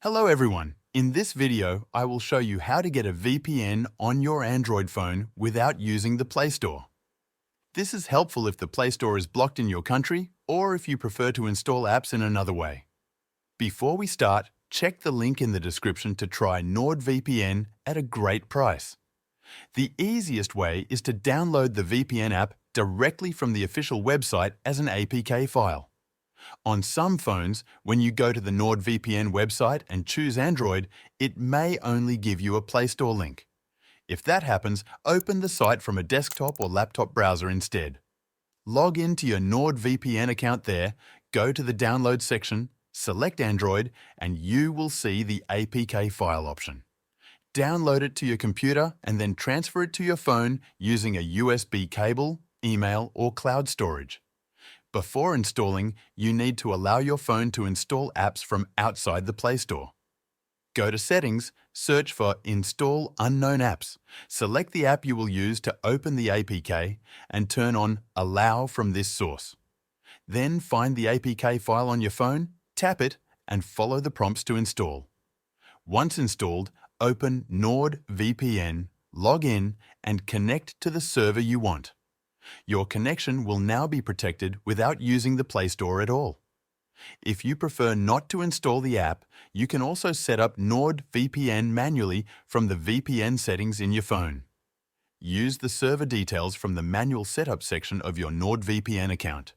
Hello everyone. In this video, I will show you how to get a VPN on your Android phone without using the Play Store. This is helpful if the Play Store is blocked in your country or if you prefer to install apps in another way. Before we start, check the link in the description to try NordVPN at a great price. The easiest way is to download the VPN app directly from the official website as an APK file. On some phones, when you go to the NordVPN website and choose Android, it may only give you a Play Store link. If that happens, open the site from a desktop or laptop browser instead. Log into your NordVPN account there, go to the Download section, select Android, and you will see the APK file option. Download it to your computer and then transfer it to your phone using a USB cable, email, or cloud storage. Before installing, you need to allow your phone to install apps from outside the Play Store. Go to Settings, search for Install Unknown Apps. Select the app you will use to open the APK and turn on Allow from this source. Then find the APK file on your phone, tap it, and follow the prompts to install. Once installed, open NordVPN, log in, and connect to the server you want. Your connection will now be protected without using the Play Store at all. If you prefer not to install the app, you can also set up NordVPN manually from the VPN settings in your phone. Use the server details from the manual setup section of your NordVPN account.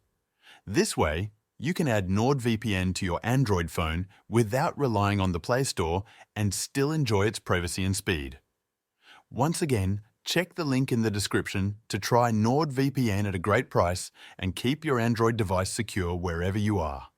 This way, you can add NordVPN to your Android phone without relying on the Play Store and still enjoy its privacy and speed. Once again, check the link in the description to try NordVPN at a great price and keep your Android device secure wherever you are.